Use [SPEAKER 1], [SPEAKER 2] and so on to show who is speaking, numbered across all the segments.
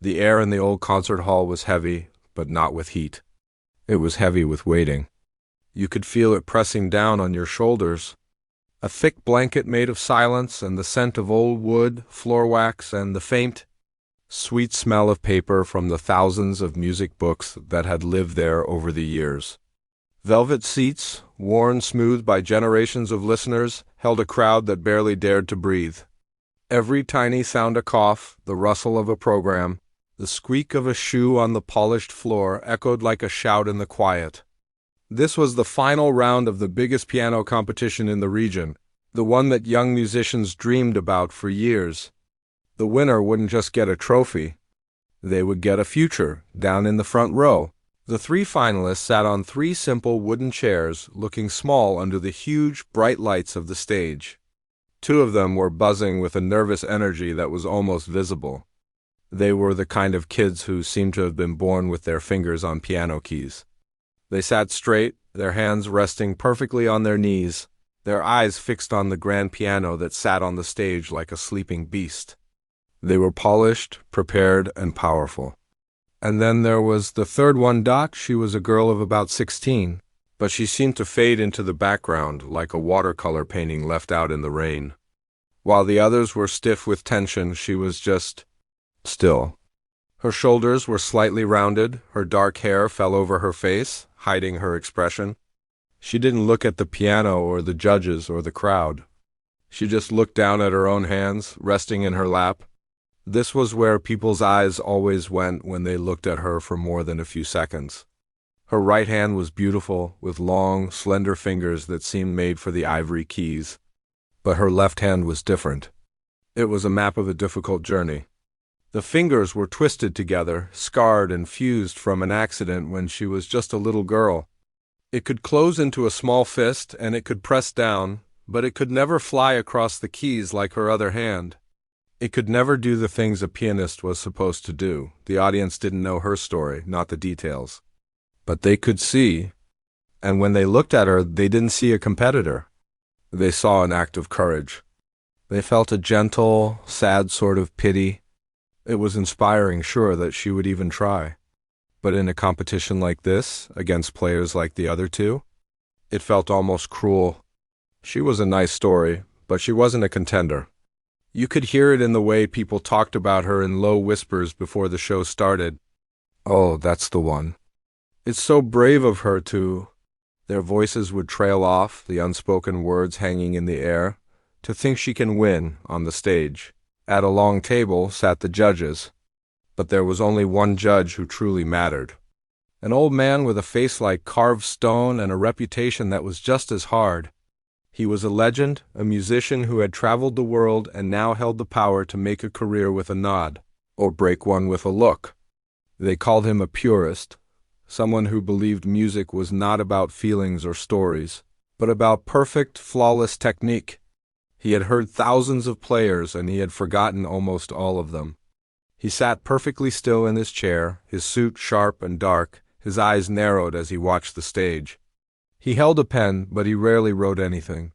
[SPEAKER 1] The air in the old concert hall was heavy, but not with heat. It was heavy with waiting. You could feel it pressing down on your shoulders. A thick blanket made of silence and the scent of old wood, floor wax, and the faint, sweet smell of paper from the thousands of music books that had lived there over the years. Velvet seats, worn smooth by generations of listeners, held a crowd that barely dared to breathe. Every tiny sound, a cough, the rustle of a program, the squeak of a shoe on the polished floor echoed like a shout in the quiet. This was the final round of the biggest piano competition in the region, the one that young musicians dreamed about for years. The winner wouldn't just get a trophy. They would get a future, down in the front row. The three finalists sat on three simple wooden chairs, looking small under the huge, bright lights of the stage. Two of them were buzzing with a nervous energy that was almost visible. They were the kind of kids who seemed to have been born with their fingers on piano keys. They sat straight, their hands resting perfectly on their knees, their eyes fixed on the grand piano that sat on the stage like a sleeping beast. They were polished, prepared, and powerful. And then there was the third one. Dot. She was a girl of about 16, but she seemed to fade into the background like a watercolor painting left out in the rain. While the others were stiff with tension, she was just still. Her shoulders were slightly rounded, her dark hair fell over her face, hiding her expression. She didn't look at the piano or the judges or the crowd. She just looked down at her own hands, resting in her lap. This was where people's eyes always went when they looked at her for more than a few seconds. Her right hand was beautiful, with long, slender fingers that seemed made for the ivory keys. But her left hand was different. It was a map of a difficult journey. The fingers were twisted together, scarred and fused from an accident when she was just a little girl. It could close into a small fist and it could press down, but it could never fly across the keys like her other hand. It could never do the things a pianist was supposed to do. The audience didn't know her story, not the details. But they could see, and when they looked at her, they didn't see a competitor. They saw an act of courage. They felt a gentle, sad sort of pity. It was inspiring, sure, that she would even try. But in a competition like this, against players like the other two, it felt almost cruel. She was a nice story, but she wasn't a contender. You could hear it in the way people talked about her in low whispers before the show started. "Oh, that's the one. It's so brave of her to—" Their voices would trail off, the unspoken words hanging in the air. "To think she can win on the stage." At a long table sat the judges, but there was only one judge who truly mattered. An old man with a face like carved stone and a reputation that was just as hard. He was a legend, a musician who had traveled the world and now held the power to make a career with a nod, or break one with a look. They called him a purist, someone who believed music was not about feelings or stories, but about perfect, flawless technique. He had heard thousands of players and he had forgotten almost all of them. He sat perfectly still in his chair, his suit sharp and dark, his eyes narrowed as he watched the stage. He held a pen, but he rarely wrote anything.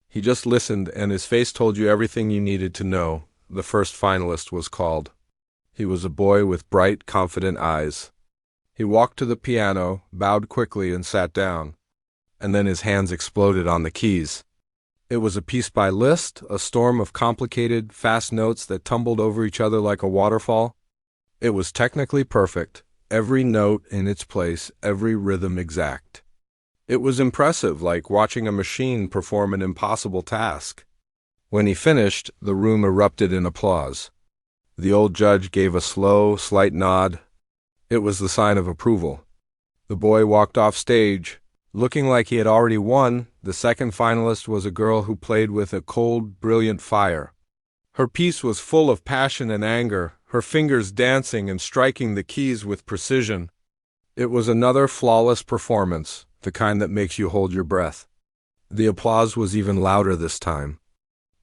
[SPEAKER 1] He just listened, and his face told you everything you needed to know. The first finalist was called. He was a boy with bright, confident eyes. He walked to the piano, bowed quickly, and sat down. And then his hands exploded on the keys. It was a piece by Liszt, a storm of complicated, fast notes that tumbled over each other like a waterfall. It was technically perfect, every note in its place, every rhythm exact. It was impressive, like watching a machine perform an impossible task. When he finished, the room erupted in applause. The old judge gave a slow, slight nod. It was the sign of approval. The boy walked off stage, looking like he had already won. The second finalist was a girl who played with a cold, brilliant fire. Her piece was full of passion and anger, her fingers dancing and striking the keys with precision. It was another flawless performance, the kind that makes you hold your breath. The applause was even louder this time.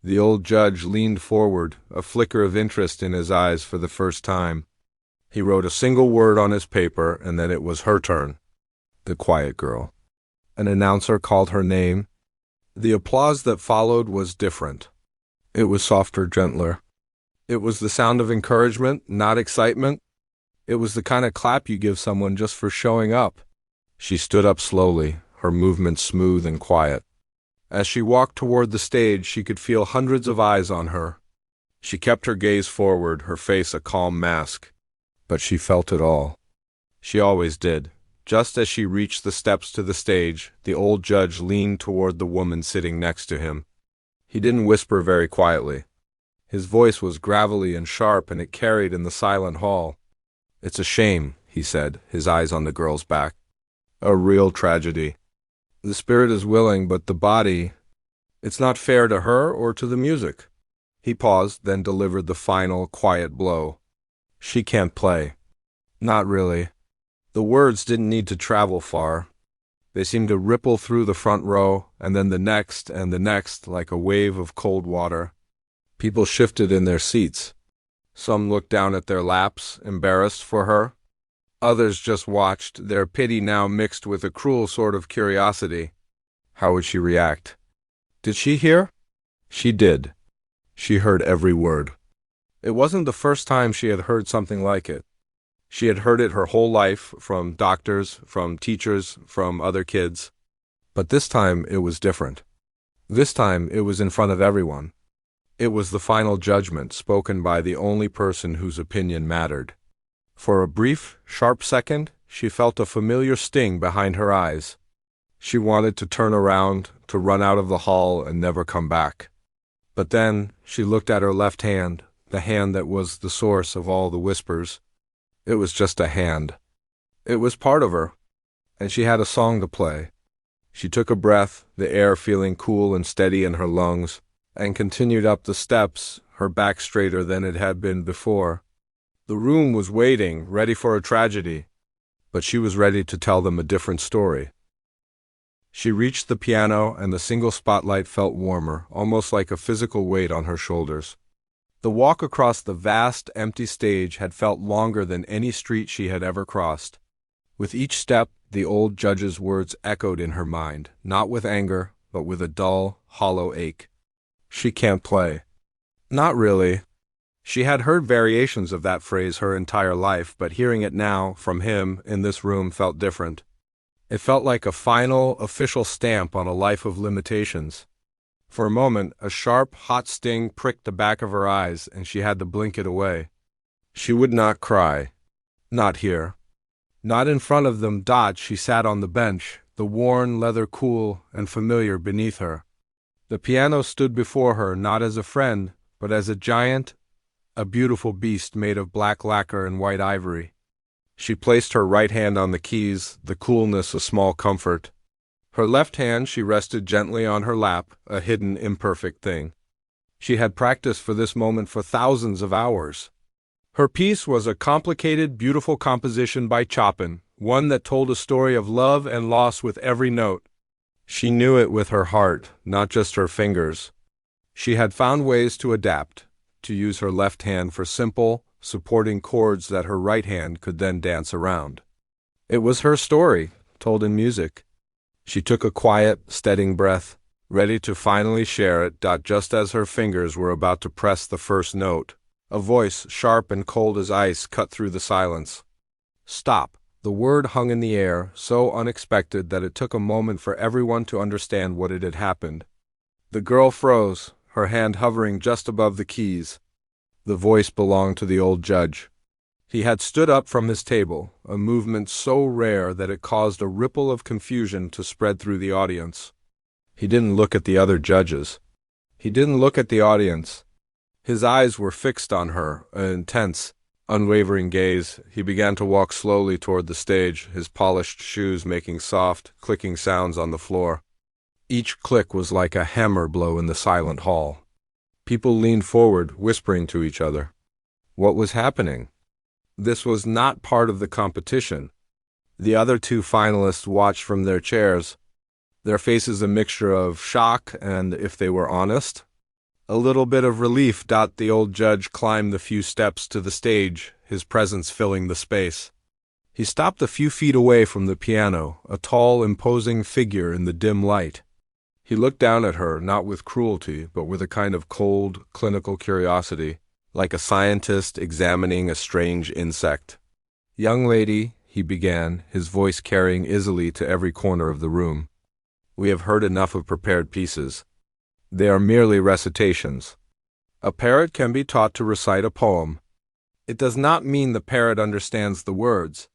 [SPEAKER 1] The old judge leaned forward, a flicker of interest in his eyes for the first time. He wrote a single word on his paper, and then it was her turn. The quiet girl. An announcer called her name. The applause that followed was different. It was softer, gentler. It was the sound of encouragement, not excitement. It was the kind of clap you give someone just for showing up. She stood up slowly, her movements smooth and quiet. As she walked toward the stage, she could feel hundreds of eyes on her. She kept her gaze forward, her face a calm mask. But she felt it all. She always did. Just as she reached the steps to the stage, the old judge leaned toward the woman sitting next to him. He didn't whisper very quietly. His voice was gravelly and sharp, and it carried in the silent hall. "It's a shame," he said, his eyes on the girl's back. "A real tragedy. The spirit is willing, but the body... It's not fair to her or to the music." He paused, then delivered the final, quiet blow. "She can't play." "Not really." The words didn't need to travel far. They seemed to ripple through the front row, and then the next, and the next, like a wave of cold water. People shifted in their seats. Some looked down at their laps, embarrassed for her. Others just watched, their pity now mixed with a cruel sort of curiosity. How would she react? Did she hear? She did. She heard every word. It wasn't the first time she had heard something like it. She had heard it her whole life, from doctors, from teachers, from other kids. But this time it was different. This time it was in front of everyone. It was the final judgment spoken by the only person whose opinion mattered. For a brief, sharp second, she felt a familiar sting behind her eyes. She wanted to turn around, to run out of the hall and never come back. But then she looked at her left hand, the hand that was the source of all the whispers. It was just a hand. It was part of her, and she had a song to play. She took a breath, the air feeling cool and steady in her lungs, and continued up the steps, her back straighter than it had been before. The room was waiting, ready for a tragedy, but she was ready to tell them a different story. She reached the piano, and the single spotlight felt warmer, almost like a physical weight on her shoulders. The walk across the vast, empty stage had felt longer than any street she had ever crossed. With each step, the old judge's words echoed in her mind, not with anger, but with a dull, hollow ache. She can't play. Not really. She had heard variations of that phrase her entire life, but hearing it now, from him, in this room, felt different. It felt like a final, official stamp on a life of limitations. For a moment, a sharp, hot sting pricked the back of her eyes, and she had to blink it away. She would not cry. Not here. Not in front of them. She sat on the bench, the worn leather cool and familiar beneath her. The piano stood before her, not as a friend, but as a giant, a beautiful beast made of black lacquer and white ivory. She placed her right hand on the keys, the coolness a small comfort. Her left hand she rested gently on her lap, a hidden, imperfect thing. She had practiced for this moment for thousands of hours. Her piece was a complicated, beautiful composition by Chopin, one that told a story of love and loss with every note. She knew it with her heart, not just her fingers. She had found ways to adapt, to use her left hand for simple, supporting chords that her right hand could then dance around. It was her story, told in music. She took a quiet, steadying breath, ready to finally share it. Just as her fingers were about to press the first note, a voice, sharp and cold as ice, cut through the silence. "Stop." The word hung in the air, so unexpected that it took a moment for everyone to understand what had happened. The girl froze, her hand hovering just above the keys. The voice belonged to the old judge. He had stood up from his table, a movement so rare that it caused a ripple of confusion to spread through the audience. He didn't look at the other judges. He didn't look at the audience. His eyes were fixed on her, an intense, unwavering gaze. He began to walk slowly toward the stage, his polished shoes making soft, clicking sounds on the floor. Each click was like a hammer blow in the silent hall. People leaned forward, whispering to each other. What was happening? This was not part of the competition. The other two finalists watched from their chairs, their faces a mixture of shock and, if they were honest, a little bit of relief. The old judge climbed the few steps to the stage, his presence filling the space. He stopped a few feet away from the piano, a tall, imposing figure in the dim light. He looked down at her, not with cruelty, but with a kind of cold, clinical curiosity, like a scientist examining a strange insect. "Young lady," he began, his voice carrying easily to every corner of the room, "we have heard enough of prepared pieces. They are merely recitations. A parrot can be taught to recite a poem. It does not mean the parrot understands the words."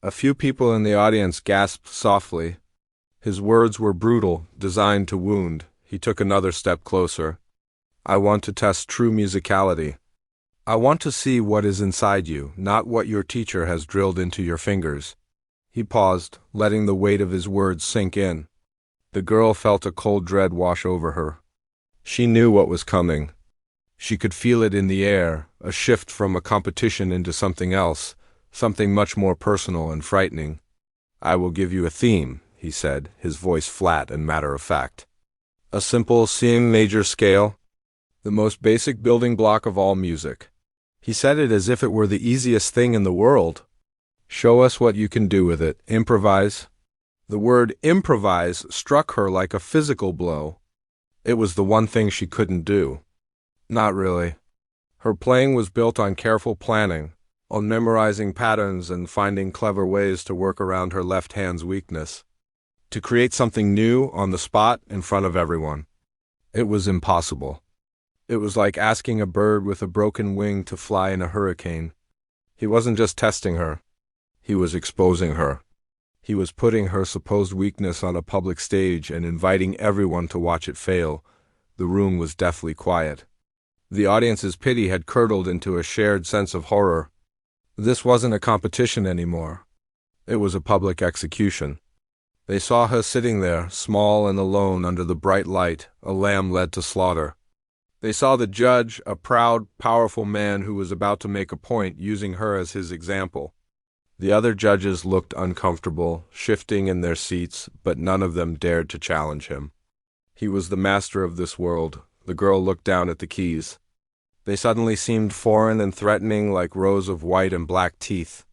[SPEAKER 1] A few people in the audience gasped softly. His words were brutal, designed to wound. He took another step closer. "I want to test true musicality. I want to see what is inside you, not what your teacher has drilled into your fingers." He paused, letting the weight of his words sink in. The girl felt a cold dread wash over her. She knew what was coming. She could feel it in the air, a shift from a competition into something else, something much more personal and frightening. "I will give you a theme," he said, his voice flat and matter-of-fact. "A simple C major scale, the most basic building block of all music." He said it as if it were the easiest thing in the world. "Show us what you can do with it. Improvise." The word improvise struck her like a physical blow. It was the one thing she couldn't do. Not really. Her playing was built on careful planning, on memorizing patterns and finding clever ways to work around her left hand's weakness. To create something new on the spot in front of everyone. It was impossible. It was like asking a bird with a broken wing to fly in a hurricane. He wasn't just testing her. He was exposing her. He was putting her supposed weakness on a public stage and inviting everyone to watch it fail. The room was deathly quiet. The audience's pity had curdled into a shared sense of horror. This wasn't a competition anymore. It was a public execution. They saw her sitting there, small and alone under the bright light, a lamb led to slaughter. They saw the judge, a proud, powerful man who was about to make a point, using her as his example. The other judges looked uncomfortable, shifting in their seats, but none of them dared to challenge him. He was the master of this world. The girl looked down at the keys. They suddenly seemed foreign and threatening, like rows of white and black teeth.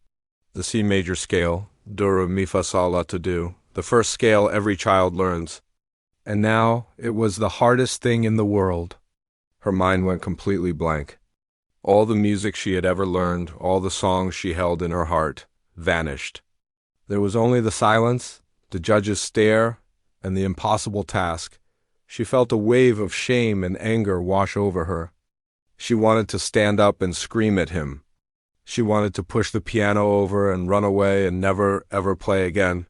[SPEAKER 1] The C major scale, do, re, mi, fa, sol, la, to, do, the first scale every child learns. And now it was the hardest thing in the world. Her mind went completely blank. All the music she had ever learned, all the songs she held in her heart, vanished. There was only the silence, the judge's stare, and the impossible task. She felt a wave of shame and anger wash over her. She wanted to stand up and scream at him. She wanted to push the piano over and run away and never, ever play again.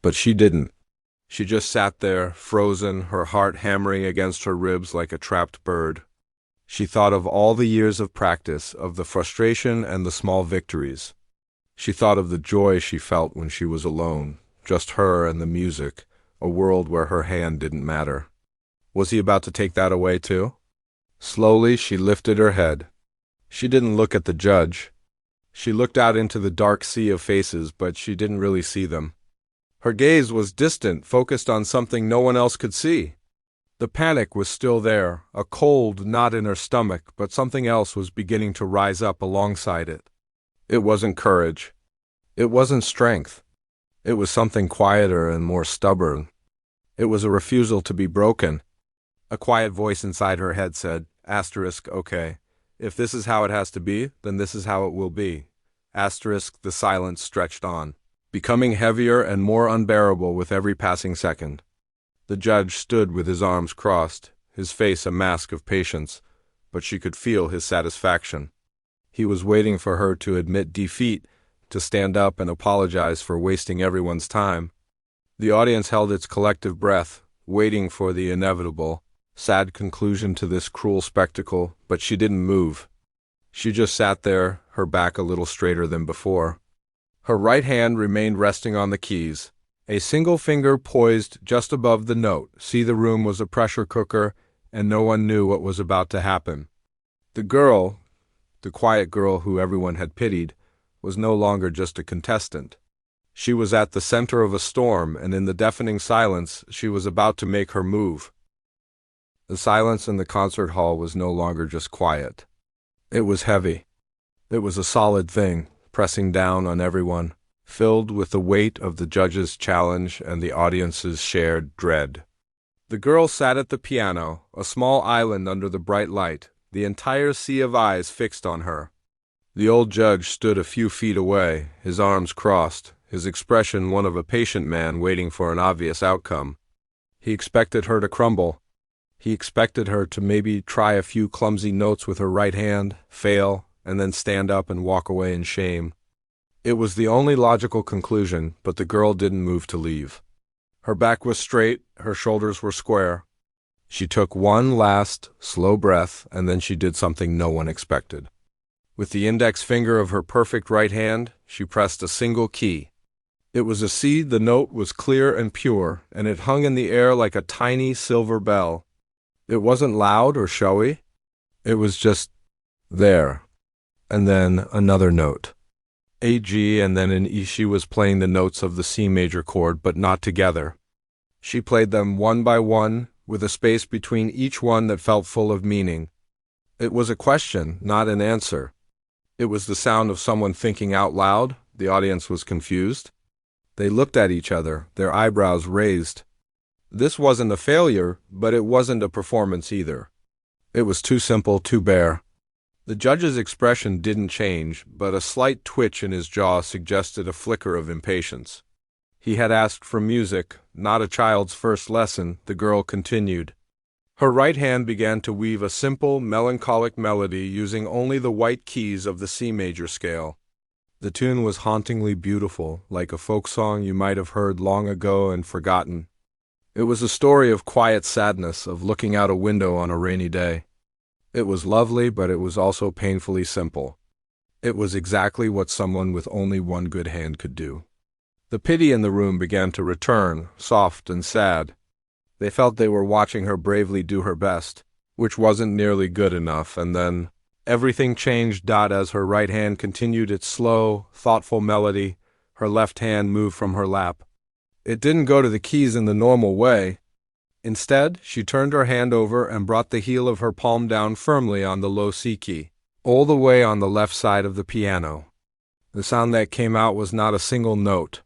[SPEAKER 1] But she didn't. She just sat there, frozen, her heart hammering against her ribs like a trapped bird. She thought of all the years of practice, of the frustration and the small victories. She thought of the joy she felt when she was alone, just her and the music, a world where her hand didn't matter. Was he about to take that away too? Slowly she lifted her head. She didn't look at the judge. She looked out into the dark sea of faces, but she didn't really see them. Her gaze was distant, focused on something no one else could see. The panic was still there, a cold knot in her stomach, but something else was beginning to rise up alongside it. It wasn't courage. It wasn't strength. It was something quieter and more stubborn. It was a refusal to be broken. A quiet voice inside her head said, "Okay. If this is how it has to be, then this is how it will be." The silence stretched on, becoming heavier and more unbearable with every passing second. The judge stood with his arms crossed, his face a mask of patience, but she could feel his satisfaction. He was waiting for her to admit defeat, to stand up and apologize for wasting everyone's time. The audience held its collective breath, waiting for the inevitable, sad conclusion to this cruel spectacle, but she didn't move. She just sat there, her back a little straighter than before. Her right hand remained resting on the keys, a single finger poised just above the note. See, the room was a pressure cooker, and no one knew what was about to happen. The girl, the quiet girl who everyone had pitied, was no longer just a contestant. She was at the center of a storm, and in the deafening silence, she was about to make her move. The silence in the concert hall was no longer just quiet. It was heavy. It was a solid thing, pressing down on everyone, filled with the weight of the judge's challenge and the audience's shared dread. The girl sat at the piano, a small island under the bright light, the entire sea of eyes fixed on her. The old judge stood a few feet away, his arms crossed, his expression one of a patient man waiting for an obvious outcome. He expected her to crumble. He expected her to maybe try a few clumsy notes with her right hand, fail, and then stand up and walk away in shame. It was the only logical conclusion, but the girl didn't move to leave. Her back was straight, her shoulders were square. She took one last, slow breath, and then she did something no one expected. With the index finger of her perfect right hand, she pressed a single key. It was a C. The note was clear and pure, and it hung in the air like a tiny silver bell. It wasn't loud or showy. It was just there. And then another note. A G and then an E. She was playing the notes of the C major chord, but not together. She played them one by one, with a space between each one that felt full of meaning. It was a question, not an answer. It was the sound of someone thinking out loud. The audience was confused. They looked at each other, their eyebrows raised. This wasn't a failure, but it wasn't a performance either. It was too simple, too bare. The judge's expression didn't change, but a slight twitch in his jaw suggested a flicker of impatience. He had asked for music, not a child's first lesson, the girl continued. Her right hand began to weave a simple, melancholic melody using only the white keys of the C major scale. The tune was hauntingly beautiful, like a folk song you might have heard long ago and forgotten. It was a story of quiet sadness, of looking out a window on a rainy day. It was lovely, but it was also painfully simple. It was exactly what someone with only one good hand could do. The pity in the room began to return, soft and sad. They felt they were watching her bravely do her best, which wasn't nearly good enough, and then everything changed. As her right hand continued its slow, thoughtful melody, her left hand moved from her lap. It didn't go to the keys in the normal way. Instead, she turned her hand over and brought the heel of her palm down firmly on the low C key, all the way on the left side of the piano. The sound that came out was not a single note.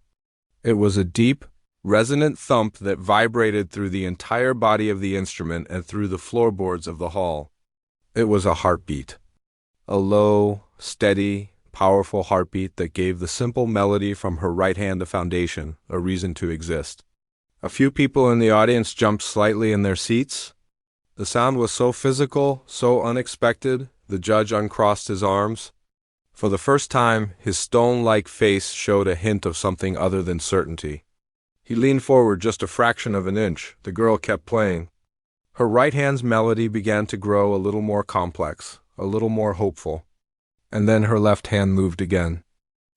[SPEAKER 1] It was a deep, resonant thump that vibrated through the entire body of the instrument and through the floorboards of the hall. It was a heartbeat. A low, steady, powerful heartbeat that gave the simple melody from her right hand a foundation, a reason to exist. A few people in the audience jumped slightly in their seats. The sound was so physical, so unexpected, the judge uncrossed his arms. For the first time, his stone-like face showed a hint of something other than certainty. He leaned forward just a fraction of an inch. The girl kept playing. Her right hand's melody began to grow a little more complex, a little more hopeful. And then her left hand moved again.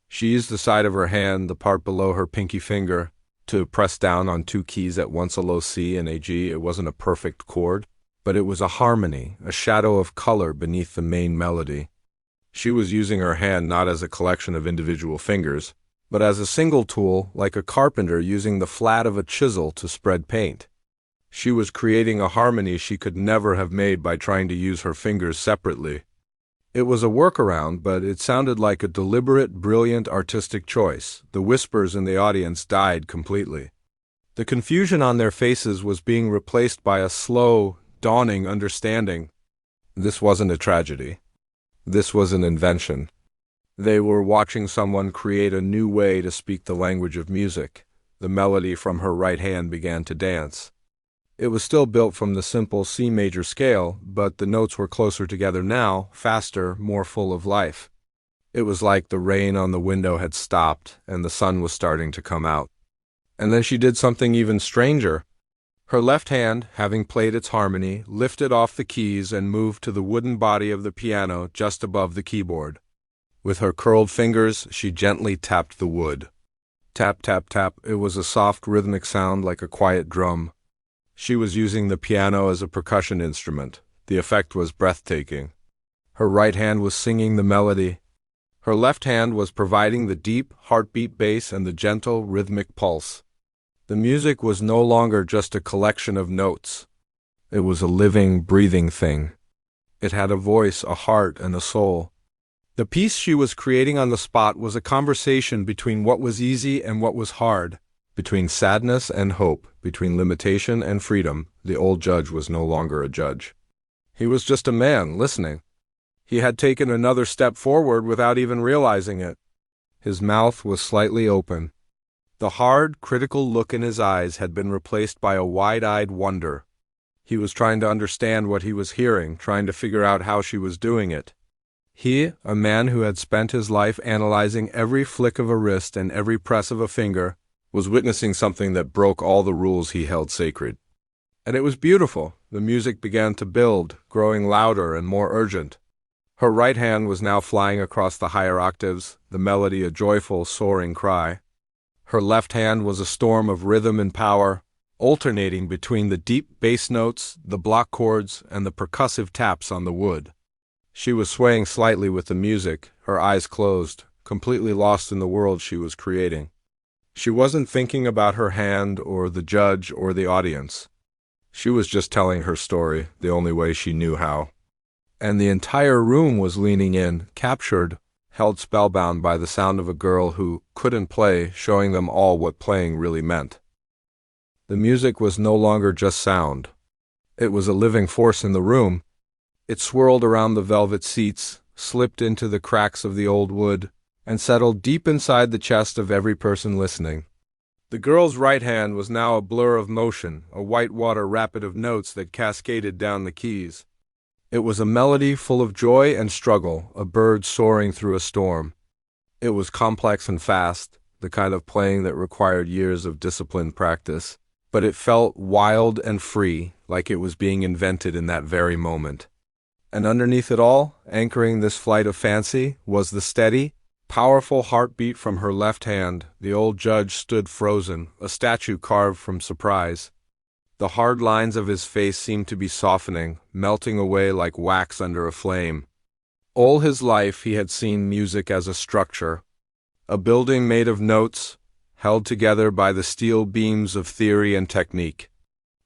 [SPEAKER 1] She used the side of her hand, the part below her pinky finger, to press down on two keys at once, a low C and a G. It wasn't a perfect chord, but it was a harmony, a shadow of color beneath the main melody. She was using her hand not as a collection of individual fingers, but as a single tool, like a carpenter using the flat of a chisel to spread paint. She was creating a harmony she could never have made by trying to use her fingers separately. It was a workaround, but it sounded like a deliberate, brilliant artistic choice. The whispers in the audience died completely. The confusion on their faces was being replaced by a slow, dawning understanding. This wasn't a tragedy. This was an invention. They were watching someone create a new way to speak the language of music. The melody from her right hand began to dance. It was still built from the simple C major scale, but the notes were closer together now, faster, more full of life. It was like the rain on the window had stopped and the sun was starting to come out. And then she did something even stranger. Her left hand, having played its harmony, lifted off the keys and moved to the wooden body of the piano just above the keyboard. With her curled fingers, she gently tapped the wood. Tap, tap, tap. It was a soft, rhythmic sound like a quiet drum. She was using the piano as a percussion instrument. The effect was breathtaking. Her right hand was singing the melody. Her left hand was providing the deep, heartbeat bass and the gentle, rhythmic pulse. The music was no longer just a collection of notes. It was a living, breathing thing. It had a voice, a heart, and a soul. The piece she was creating on the spot was a conversation between what was easy and what was hard, between sadness and hope, between limitation and freedom. The old judge was no longer a judge. He was just a man listening. He had taken another step forward without even realizing it. His mouth was slightly open. The hard, critical look in his eyes had been replaced by a wide-eyed wonder. He was trying to understand what he was hearing, trying to figure out how she was doing it. He, a man who had spent his life analyzing every flick of a wrist and every press of a finger, was witnessing something that broke all the rules he held sacred. And it was beautiful. The music began to build, growing louder and more urgent. Her right hand was now flying across the higher octaves, the melody a joyful, soaring cry. Her left hand was a storm of rhythm and power, alternating between the deep bass notes, the block chords, and the percussive taps on the wood. She was swaying slightly with the music, her eyes closed, completely lost in the world she was creating. She wasn't thinking about her hand or the judge or the audience. She was just telling her story, the only way she knew how. And the entire room was leaning in, captured, held spellbound by the sound of a girl who couldn't play, showing them all what playing really meant. The music was no longer just sound. It was a living force in the room. It swirled around the velvet seats, slipped into the cracks of the old wood, and settled deep inside the chest of every person listening. The girl's right hand was now a blur of motion, a whitewater rapid of notes that cascaded down the keys. It was a melody full of joy and struggle, a bird soaring through a storm. It was complex and fast, the kind of playing that required years of disciplined practice, but it felt wild and free, like it was being invented in that very moment. And underneath it all, anchoring this flight of fancy, was the steady, powerful heartbeat from her left hand. The old judge stood frozen, a statue carved from surprise. The hard lines of his face seemed to be softening, melting away like wax under a flame. All his life he had seen music as a structure, a building made of notes, held together by the steel beams of theory and technique.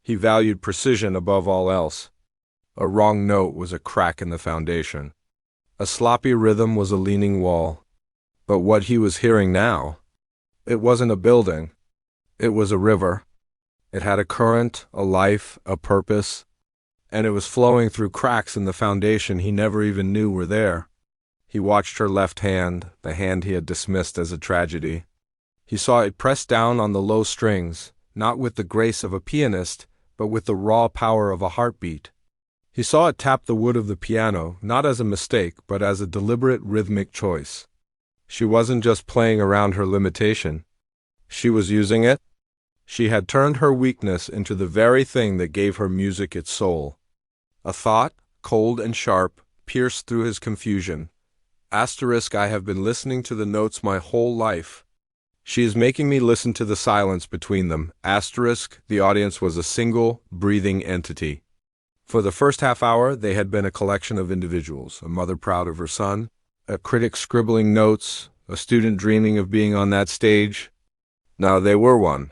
[SPEAKER 1] He valued precision above all else. A wrong note was a crack in the foundation. A sloppy rhythm was a leaning wall. But what he was hearing now, it wasn't a building. It was a river. It had a current, a life, a purpose, and it was flowing through cracks in the foundation he never even knew were there. He watched her left hand, the hand he had dismissed as a tragedy. He saw it press down on the low strings, not with the grace of a pianist, but with the raw power of a heartbeat. He saw it tap the wood of the piano, not as a mistake, but as a deliberate rhythmic choice. She wasn't just playing around her limitation. She was using it. She had turned her weakness into the very thing that gave her music its soul. A thought, cold and sharp, pierced through his confusion. I have been listening to the notes my whole life. She is making me listen to the silence between them. The audience was a single, breathing entity. For the first half hour, they had been a collection of individuals, a mother proud of her son, a critic scribbling notes, a student dreaming of being on that stage. Now they were one.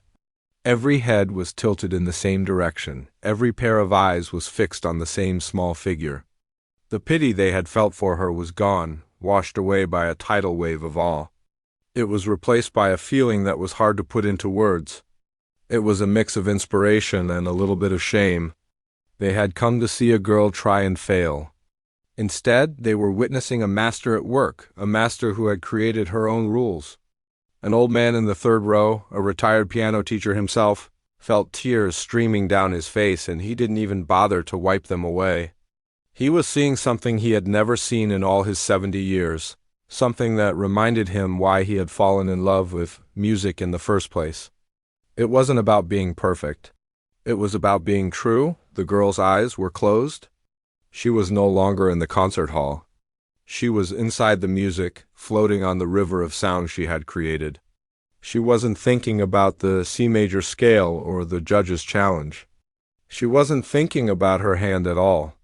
[SPEAKER 1] Every head was tilted in the same direction. Every pair of eyes was fixed on the same small figure. The pity they had felt for her was gone, washed away by a tidal wave of awe. It was replaced by a feeling that was hard to put into words. It was a mix of inspiration and a little bit of shame. They had come to see a girl try and fail. Instead, they were witnessing a master at work, a master who had created her own rules. An old man in the third row, a retired piano teacher himself, felt tears streaming down his face, and he didn't even bother to wipe them away. He was seeing something he had never seen in all his 70 years, something that reminded him why he had fallen in love with music in the first place. It wasn't about being perfect. It was about being true. The girl's eyes were closed. She was no longer in the concert hall. She was inside the music, floating on the river of sound she had created. She wasn't thinking about the C major scale or the judge's challenge. She wasn't thinking about her hand at all.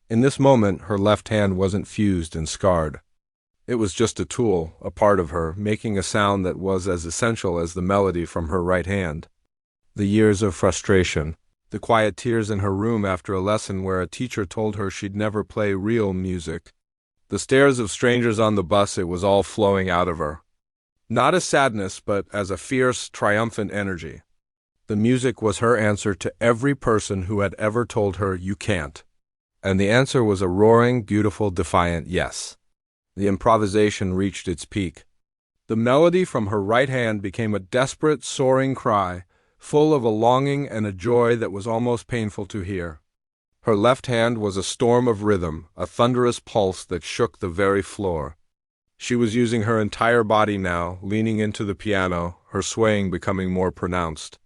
[SPEAKER 1] In this moment, her left hand wasn't fused and scarred. It was just a tool, a part of her, making a sound that was as essential as the melody from her right hand. The years of frustration, the quiet tears in her room after a lesson where a teacher told her she'd never play real music, the stares of strangers on the bus, it was all flowing out of her. Not as sadness, but as a fierce, triumphant energy. The music was her answer to every person who had ever told her, "You can't." And the answer was a roaring, beautiful, defiant yes. The improvisation reached its peak. The melody from her right hand became a desperate, soaring cry, full of a longing and a joy that was almost painful to hear. Her left hand was a storm of rhythm, a thunderous pulse that shook the very floor. She was using her entire body now, leaning into the piano, her swaying becoming more pronounced.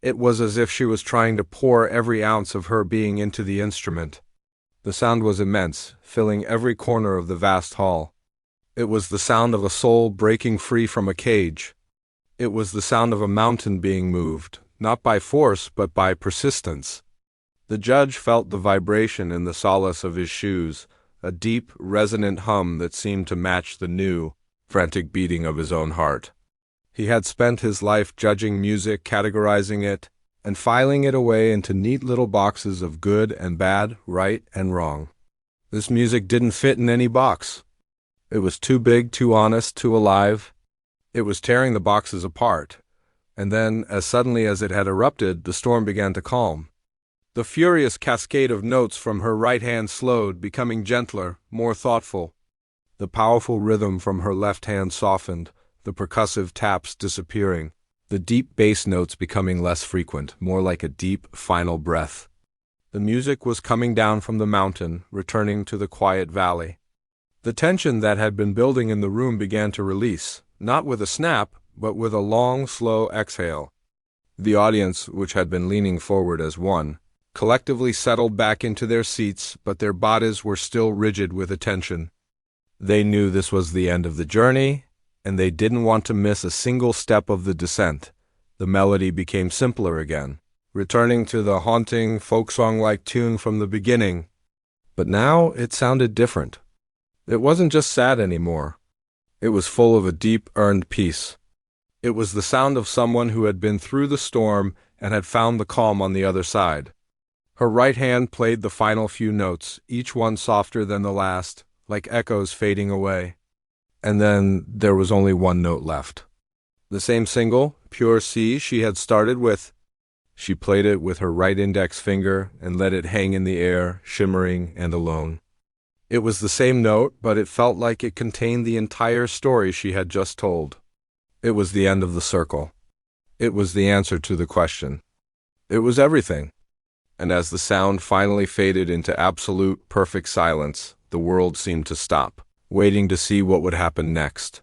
[SPEAKER 1] It was as if she was trying to pour every ounce of her being into the instrument. The sound was immense, filling every corner of the vast hall. It was the sound of a soul breaking free from a cage. It was the sound of a mountain being moved, not by force but by persistence. The judge felt the vibration in the solace of his shoes, a deep, resonant hum that seemed to match the new, frantic beating of his own heart. He had spent his life judging music, categorizing it, and filing it away into neat little boxes of good and bad, right and wrong. This music didn't fit in any box. It was too big, too honest, too alive. It was tearing the boxes apart. And then, as suddenly as it had erupted, the storm began to calm. The furious cascade of notes from her right hand slowed, becoming gentler, more thoughtful. The powerful rhythm from her left hand softened, the percussive taps disappearing, the deep bass notes becoming less frequent, more like a deep, final breath. The music was coming down from the mountain, returning to the quiet valley. The tension that had been building in the room began to release, not with a snap, but with a long, slow exhale. The audience, which had been leaning forward as one, collectively settled back into their seats, but their bodies were still rigid with attention. They knew this was the end of the journey, and they didn't want to miss a single step of the descent. The melody became simpler again, returning to the haunting, folk song-like tune from the beginning. But now it sounded different. It wasn't just sad anymore. It was full of a deep, earned peace. It was the sound of someone who had been through the storm and had found the calm on the other side. Her right hand played the final few notes, each one softer than the last, like echoes fading away. And then there was only one note left. The same single, pure C, she had started with. She played it with her right index finger and let it hang in the air, shimmering and alone. It was the same note, but it felt like it contained the entire story she had just told. It was the end of the circle. It was the answer to the question. It was everything. And as the sound finally faded into absolute, perfect silence, the world seemed to stop, waiting to see what would happen next.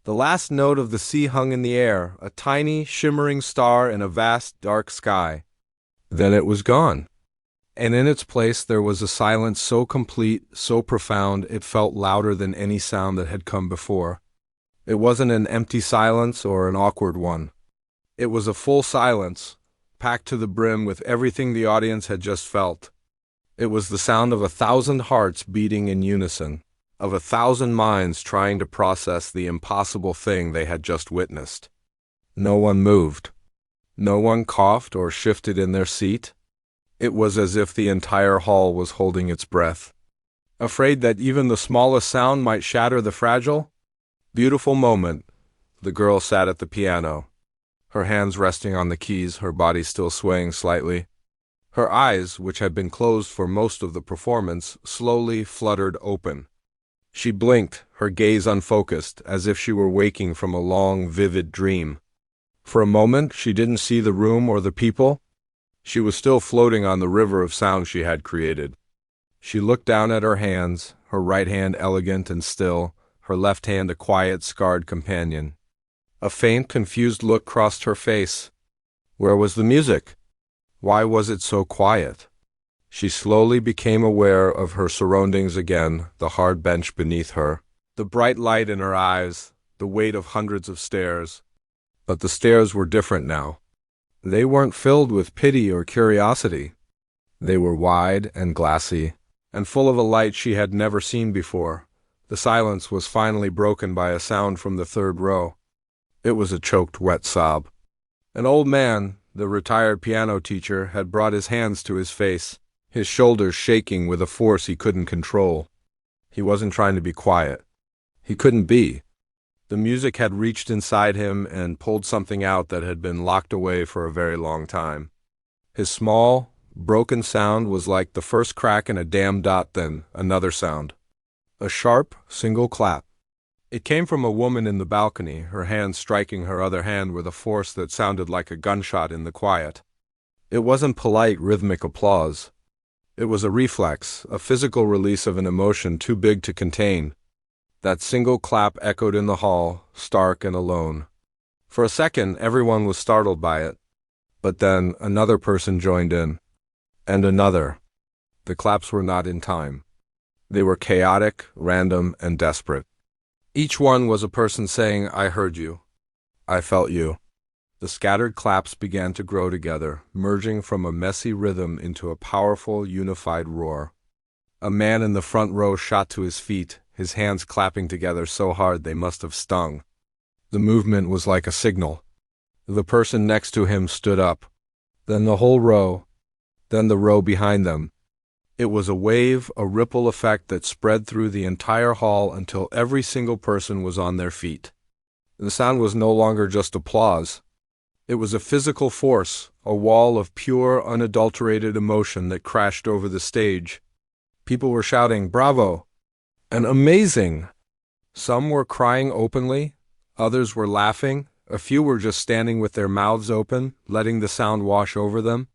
[SPEAKER 1] The last note of the C hung in the air, a tiny, shimmering star in a vast, dark sky. Then it was gone. And in its place there was a silence so complete, so profound, it felt louder than any sound that had come before. It wasn't an empty silence or an awkward one. It was a full silence, packed to the brim with everything the audience had just felt. It was the sound of 1,000 hearts beating in unison, of 1,000 minds trying to process the impossible thing they had just witnessed. No one moved. No one coughed or shifted in their seat. It was as if the entire hall was holding its breath, afraid that even the smallest sound might shatter the fragile, beautiful moment. The girl sat at the piano, her hands resting on the keys, her body still swaying slightly. Her eyes, which had been closed for most of the performance, slowly fluttered open. She blinked, her gaze unfocused, as if she were waking from a long, vivid dream. For a moment, she didn't see the room or the people. She was still floating on the river of sound she had created. She looked down at her hands, her right hand elegant and still, her left hand a quiet, scarred companion. A faint, confused look crossed her face. Where was the music? Why was it so quiet? She slowly became aware of her surroundings again, the hard bench beneath her, the bright light in her eyes, the weight of hundreds of stares. But the stares were different now. They weren't filled with pity or curiosity. They were wide and glassy, and full of a light she had never seen before. The silence was finally broken by a sound from the third row. It was a choked, wet sob. An old man, the retired piano teacher, had brought his hands to his face, his shoulders shaking with a force he couldn't control. He wasn't trying to be quiet. He couldn't be. The music had reached inside him and pulled something out that had been locked away for a very long time. His small, broken sound was like the first crack in a damn dot, then another sound. A sharp, single clap. It came from a woman in the balcony, her hand striking her other hand with a force that sounded like a gunshot in the quiet. It wasn't polite, rhythmic applause. It was a reflex, a physical release of an emotion too big to contain. That single clap echoed in the hall, stark and alone. For a second, everyone was startled by it. But then another person joined in. And another. The claps were not in time. They were chaotic, random, and desperate. Each one was a person saying, "I heard you. I felt you." The scattered claps began to grow together, merging from a messy rhythm into a powerful, unified roar. A man in the front row shot to his feet, his hands clapping together so hard they must have stung. The movement was like a signal. The person next to him stood up. Then the whole row. Then the row behind them. It was a wave, a ripple effect that spread through the entire hall until every single person was on their feet. The sound was no longer just applause. It was a physical force, a wall of pure, unadulterated emotion that crashed over the stage. People were shouting, "Bravo!" and "Amazing!" Some were crying openly, others were laughing, a few were just standing with their mouths open, letting the sound wash over them.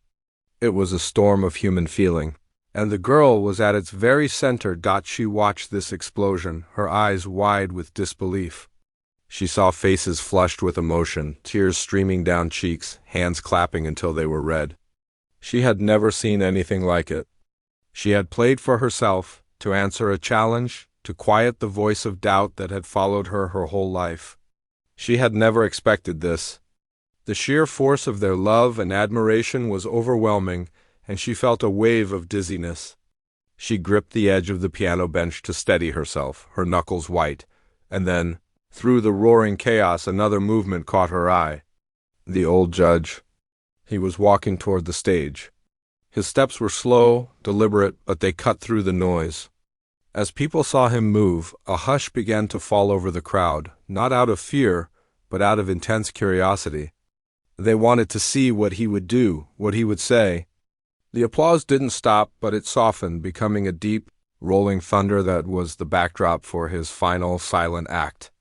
[SPEAKER 1] It was a storm of human feeling. And the girl was at its very center. She watched this explosion, her eyes wide with disbelief. She saw faces flushed with emotion, tears streaming down cheeks, hands clapping until they were red. She had never seen anything like it. She had played for herself, to answer a challenge, to quiet the voice of doubt that had followed her whole life. She had never expected this. The sheer force of their love and admiration was overwhelming, and she felt a wave of dizziness. She gripped the edge of the piano bench to steady herself, her knuckles white, and then, through the roaring chaos, another movement caught her eye. The old judge. He was walking toward the stage. His steps were slow, deliberate, but they cut through the noise. As people saw him move, a hush began to fall over the crowd, not out of fear, but out of intense curiosity. They wanted to see what he would do, what he would say. The applause didn't stop, but it softened, becoming a deep, rolling thunder that was the backdrop for his final, silent act.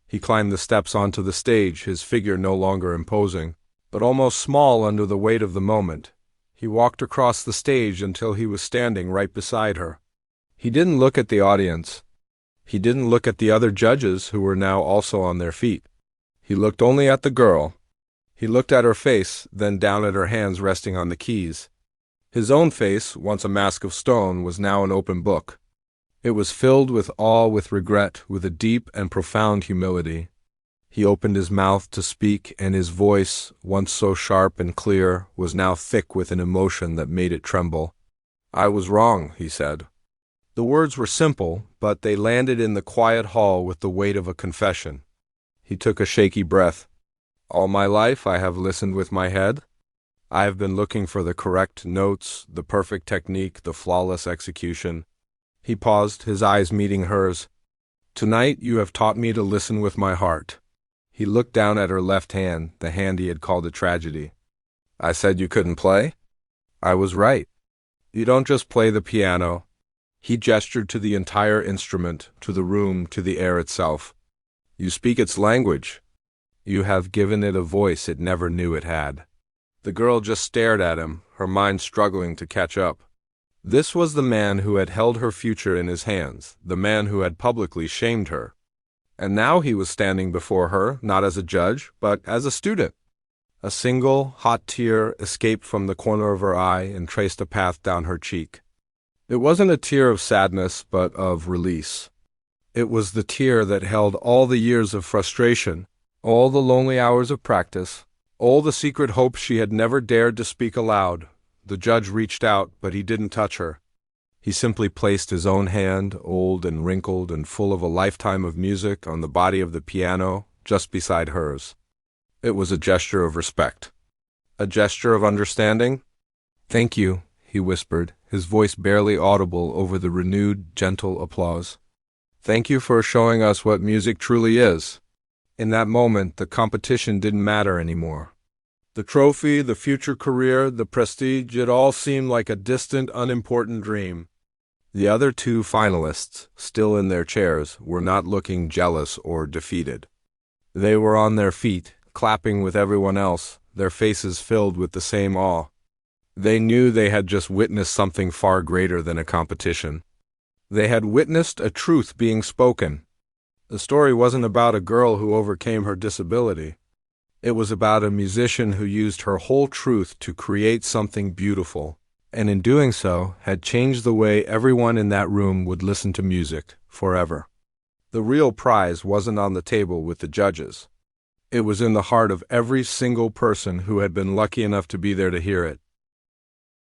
[SPEAKER 1] He climbed the steps onto the stage, his figure no longer imposing, but almost small under the weight of the moment. He walked across the stage until he was standing right beside her. He didn't look at the audience. He didn't look at the other judges who were now also on their feet. He looked only at the girl. He looked at her face, then down at her hands resting on the keys. His own face, once a mask of stone, was now an open book. It was filled with awe, with regret, with a deep and profound humility. He opened his mouth to speak, and his voice, once so sharp and clear, was now thick with an emotion that made it tremble. "I was wrong," he said. The words were simple, but they landed in the quiet hall with the weight of a confession. He took a shaky breath. "All my life I have listened with my head. I have been looking for the correct notes, the perfect technique, the flawless execution." He paused, his eyes meeting hers. "Tonight you have taught me to listen with my heart." He looked down at her left hand, the hand he had called a tragedy. "I said you couldn't play? I was right. You don't just play the piano." He gestured to the entire instrument, to the room, to the air itself. "You speak its language. You have given it a voice it never knew it had." The girl just stared at him, her mind struggling to catch up. This was the man who had held her future in his hands, the man who had publicly shamed her. And now he was standing before her, not as a judge, but as a student. A single, hot tear escaped from the corner of her eye and traced a path down her cheek. It wasn't a tear of sadness, but of release. It was the tear that held all the years of frustration, all the lonely hours of practice, all the secret hopes she had never dared to speak aloud. The judge reached out, but he didn't touch her. He simply placed his own hand, old and wrinkled and full of a lifetime of music, on the body of the piano, just beside hers. It was a gesture of respect. A gesture of understanding. "Thank you," he whispered, his voice barely audible over the renewed, gentle applause. "Thank you for showing us what music truly is." In that moment, the competition didn't matter anymore. The trophy, the future career, the prestige, it all seemed like a distant, unimportant dream. The other two finalists, still in their chairs, were not looking jealous or defeated. They were on their feet, clapping with everyone else, their faces filled with the same awe. They knew they had just witnessed something far greater than a competition. They had witnessed a truth being spoken. The story wasn't about a girl who overcame her disability. It was about a musician who used her whole truth to create something beautiful, and in doing so had changed the way everyone in that room would listen to music forever. The real prize wasn't on the table with the judges. It was in the heart of every single person who had been lucky enough to be there to hear it.